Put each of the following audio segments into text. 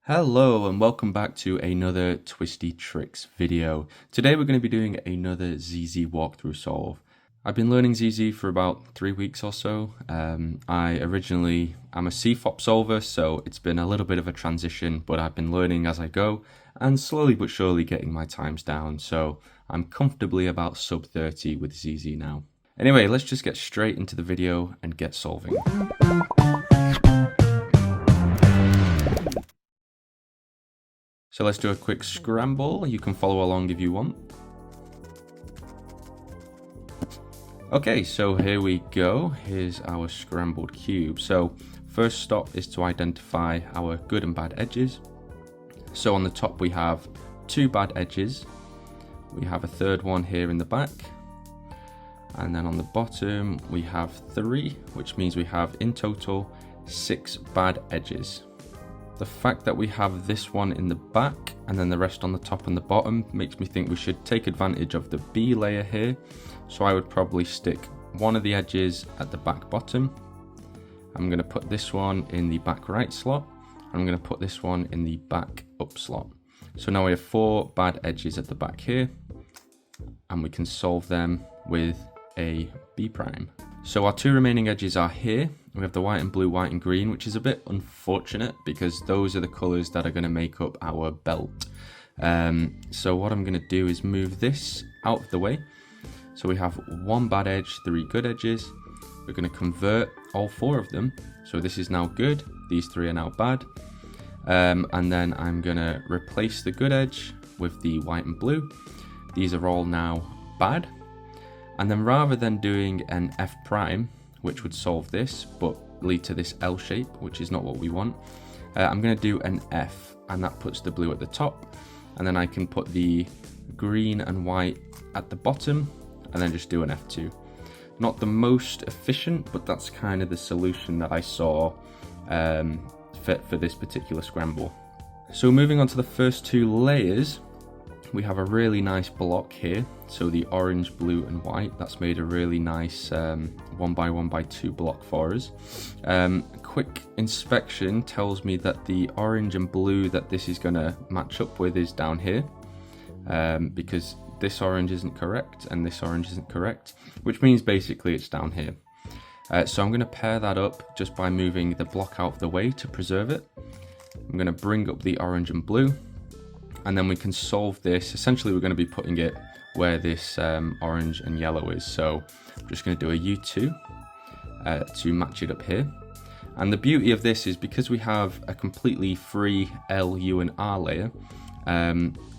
Hello and welcome back to another Twisty Tricks video. Today we're going to be doing another ZZ walkthrough solve. I've been learning ZZ for about 3 weeks or so. I originally am a CFOP solver, so it's been a little bit of a transition, but I've been learning as I go and slowly but surely getting my times down, so I'm comfortably about sub 30 with ZZ now. Anyway, let's just get straight into the video and get solving. So let's do a quick scramble. You can follow along if you want. Okay, so here we go. Here's our scrambled cube. So first stop is to identify our good and bad edges. So on the top we have 2 bad edges. We have a third one here in the back. And then on the bottom we have 3, which means we have in total 6 bad edges. The fact that we have this one in the back and then the rest on the top and the bottom makes me think we should take advantage of the B layer here. So I would probably stick one of the edges at the back bottom. I'm going to put this one in the back right slot. I'm going to put this one in the back up slot. So now we have 4 bad edges at the back here, and we can solve them with a B prime. So our 2 remaining edges are here. We have the white and blue, white and green, which is a bit unfortunate because those are the colors that are going to make up our belt. So what I'm going to do is move this out of the way. So we have 1 bad edge, 3 good edges. We're going to convert all 4 of them. So this is now good. These 3 are now bad. And then I'm going to replace the good edge with the white and blue. These are all now bad. And then rather than doing an F prime, which would solve this, but lead to this L shape, which is not what we want, I'm going to do an F, and that puts the blue at the top. And then I can put the green and white at the bottom, and then just do an F2. Not the most efficient, but that's kind of the solution that I saw for this particular scramble. So moving on to the first 2 layers, we have a really nice block here. So the orange, blue and white, that's made a really nice 1x1x2 block for us. Quick inspection tells me that the orange and blue that this is going to match up with is down here, because this orange isn't correct and this orange isn't correct, which means basically it's down here. So I'm going to pair that up just by moving the block out of the way to preserve it. I'm going to bring up the orange and blue, and then we can solve this. Essentially we're going to be putting it where this orange and yellow is. So I'm just going to do a U2 to match it up here. And the beauty of this is because we have a completely free L, U and R layer,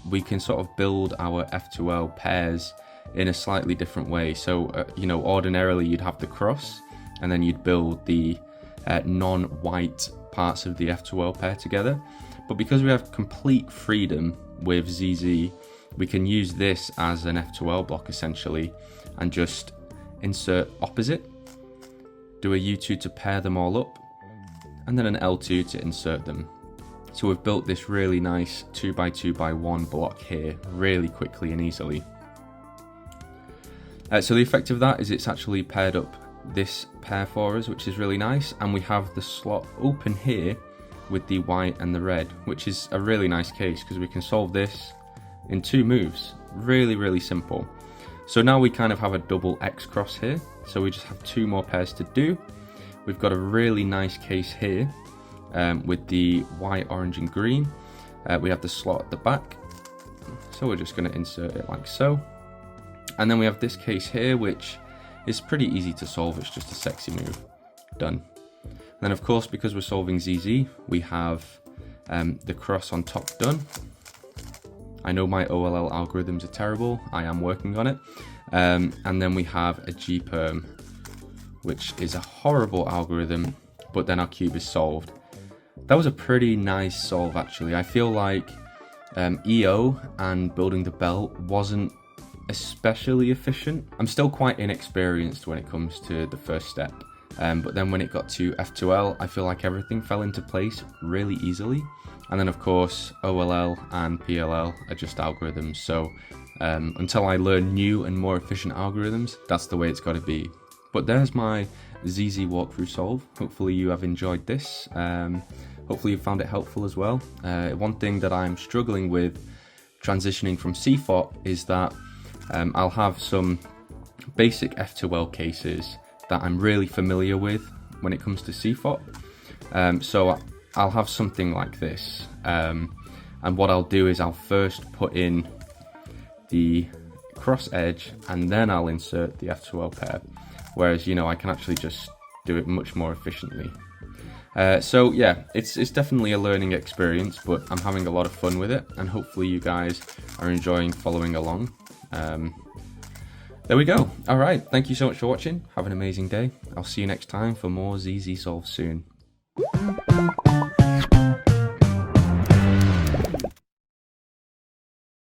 we can sort of build our F2L pairs in a slightly different way. So, ordinarily you'd have the cross and then you'd build the non-white parts of the F2L pair together. But because we have complete freedom with ZZ, we can use this as an F2L block essentially and just insert opposite, do a U2 to pair them all up, and then an L2 to insert them. So we've built this really nice 2x2x1 block here really quickly and easily. So the effect of that is it's actually paired up this pair for us, which is really nice, and we have the slot open here with the white and the red, which is a really nice case because we can solve this in 2 moves. Really simple. So now we kind of have a double X cross here, so we just have 2 more pairs to do. We've got a really nice case here with the white, orange and green. We have the slot at the back, so we're just going to insert it like so. And then we have this case here, which is pretty easy to solve. It's just a sexy move. Done. Then of course, because we're solving ZZ, we have the cross on top done. I know my OLL algorithms are terrible. I am working on it. And then we have a G-perm, which is a horrible algorithm, but then our cube is solved. That was a pretty nice solve actually. I feel like EO and building the belt wasn't especially efficient. I'm still quite inexperienced when it comes to the first step. But then when it got to F2L, I feel like everything fell into place really easily. And then of course, OLL and PLL are just algorithms. So until I learn new and more efficient algorithms, that's the way it's got to be. But there's my ZZ walkthrough solve. Hopefully you have enjoyed this. hopefully you found it helpful as well. One thing that I'm struggling with transitioning from CFOP is that I'll have some basic F2L cases that I'm really familiar with when it comes to CFOP. So I'll have something like this, and what I'll do is I'll first put in the cross edge and then I'll insert the F2L pair, whereas I can actually just do it much more efficiently. So yeah, it's definitely a learning experience, but I'm having a lot of fun with it, and hopefully you guys are enjoying following along. There we go. All right, thank you so much for watching. Have an amazing day. I'll see you next time for more ZZ Solve soon.